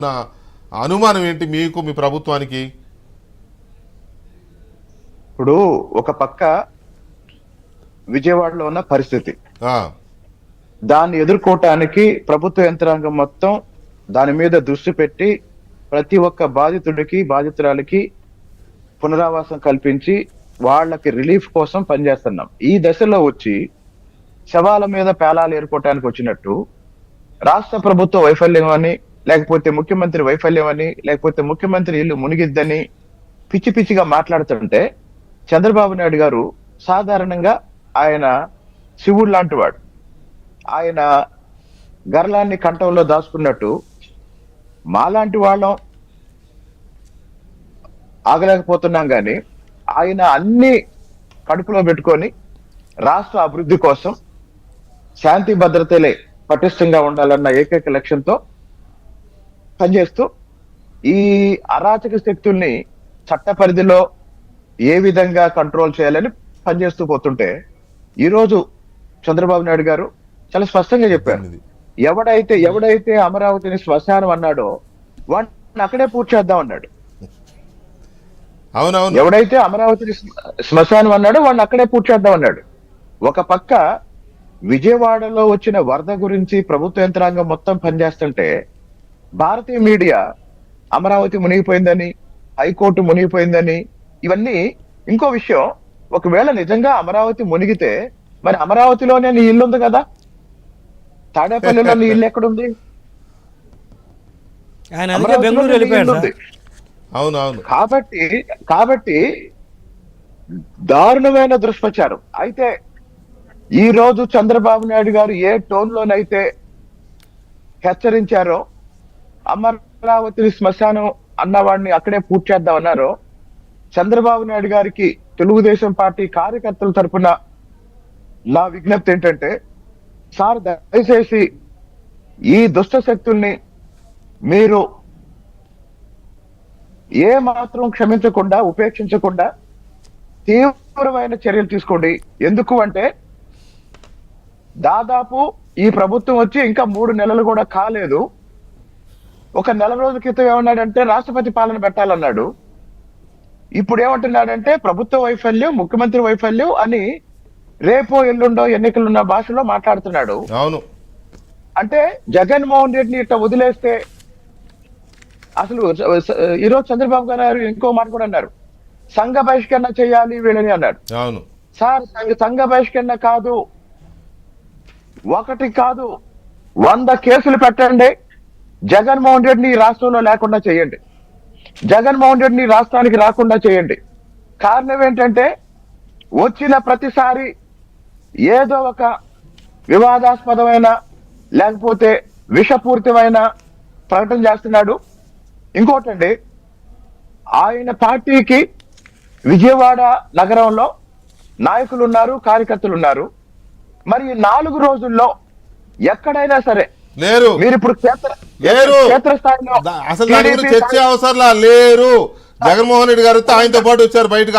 నా అనుమానం ఏంటి మీకు, మీ ప్రభుత్వానికి? ఇప్పుడు ఒక పక్క విజయవాడలో ఉన్న పరిస్థితి, దాన్ని ఎదుర్కోవటానికి ప్రభుత్వ యంత్రాంగం మొత్తం దాని మీద దృష్టి పెట్టి ప్రతి ఒక్క బాధితుడికి బాధితురాలకి పునరావాసం కల్పించి వాళ్ళకి రిలీఫ్ కోసం పనిచేస్తున్నాం. ఈ దశలో వచ్చి శవాల మీద పేలాలు ఏర్పడటానికి వచ్చినట్టు రాష్ట్ర ప్రభుత్వ వైఫల్యం అని, లేకపోతే ముఖ్యమంత్రి వైఫల్యం అని, లేకపోతే ముఖ్యమంత్రి ఇల్లు మునిగిద్దని పిచ్చి పిచ్చిగా మాట్లాడుతుంటే, చంద్రబాబు నాయుడు గారు సాధారణంగా ఆయన శివుడు లాంటి వాడు. ఆయన గర్లాన్ని కంఠంలో దాచుకున్నట్టు మాలాంటి వాళ్ళం ఆగలేకపోతున్నాం, కానీ ఆయన అన్ని కడుపులో పెట్టుకొని రాష్ట్ర అభివృద్ధి కోసం శాంతి భద్రతలే పటిష్టంగా ఉండాలన్న ఏకైక లక్ష్యంతో పనిచేస్తూ ఈ అరాచక శక్తుల్ని చట్ట పరిధిలో ఏ విధంగా కంట్రోల్ చేయాలని పనిచేస్తూ పోతుంటే, ఈరోజు చంద్రబాబు నాయుడు గారు చాలా స్పష్టంగా చెప్పారు, ఎవడైతే అమరావతిని శ్మశానం అన్నాడో వాడిని అక్కడే పూర్తి చేద్దాం అన్నాడు. అవునవును, ఎవడైతే అమరావతిని శ్మశానం అన్నాడో వాడిని అక్కడే పూర్తి చేద్దాం అన్నాడు. ఒక పక్క విజయవాడలో వచ్చిన వరద గురించి ప్రభుత్వ యంత్రాంగం మొత్తం పనిచేస్తుంటే, భారతీయ మీడియా అమరావతి మునిగిపోయిందని, హైకోర్టు మునిగిపోయిందని, ఇవన్నీ ఇంకో విషయం. ఒకవేళ నిజంగా అమరావతి మునిగితే మరి అమరావతిలోనే నీ ఇల్లు ఉంది కదా, తాడేపల్లిలో నీ ఇల్లు ఎక్కడుంది? కాబట్టి దారుణమైన దుష్ప్రచారం. అయితే ఈ రోజు చంద్రబాబు నాయుడు గారు ఏ టోన్ లోనైతే హెచ్చరించారో, అమరావతి శ్మశానం అన్నవాడిని అక్కడే పూర్తి చేద్దామన్నారో, చంద్రబాబు నాయుడు గారికి తెలుగుదేశం పార్టీ కార్యకర్తల తరపున నా విజ్ఞప్తి ఏంటంటే, సార్ దయచేసి ఈ దుష్ట శక్తుల్ని మీరు ఏ మాత్రం క్షమించకుండా, ఉపేక్షించకుండా తీవ్రమైన చర్యలు తీసుకోండి. ఎందుకు అంటే దాదాపు ఈ ప్రభుత్వం వచ్చి ఇంకా 3 నెలలు కూడా కాలేదు. ఒక నెల రోజుల క్రితం ఏమన్నాడంటే రాష్ట్రపతి పాలన పెట్టాలన్నాడు. ఇప్పుడు ఏమంటున్నాడంటే ప్రభుత్వ వైఫల్యం, ముఖ్యమంత్రి వైఫల్యం అని రేపో ఎల్లుండో ఎన్నికలున్న భాషలో మాట్లాడుతున్నాడు. అవును, అంటే జగన్మోహన్ రెడ్డిని ఇట్లా వదిలేస్తే అసలు ఈరోజు చంద్రబాబు గారు ఇంకో మాట కూడా అన్నారు, సంఘ బహిష్కరణ చేయాలి వీళ్ళని అన్నాడు. అవును సార్, సంఘ బహిష్కరణ కాదు, 1 కాదు 100 కేసులు పెట్టండి, జగన్మోహన్ రెడ్డిని ఈ రాష్ట్రంలో లేకుండా చేయండి, జగన్మోహన్ రెడ్డిని రాష్ట్రానికి రాకుండా చేయండి. కారణం ఏంటంటే వచ్చిన ప్రతిసారి ఏదో ఒక వివాదాస్పదమైన లేకపోతే విషపూరితమైన ప్రకటన చేస్తున్నాడు. ఇంకోటండి, ఆయన పార్టీకి విజయవాడ నగరంలో నాయకులు ఉన్నారు, కార్యకర్తలు ఉన్నారు. మరి 4 రోజుల్లో ఎక్కడైనా సరే లేరు. మీరు ఇప్పుడు క్షేత్రస్థాయిలో అసలు దాని గురించి చర్చ అవసరం లేరు. జగన్మోహన్ రెడ్డి గారు ఆయనతో పాటు వచ్చారు బయటకు.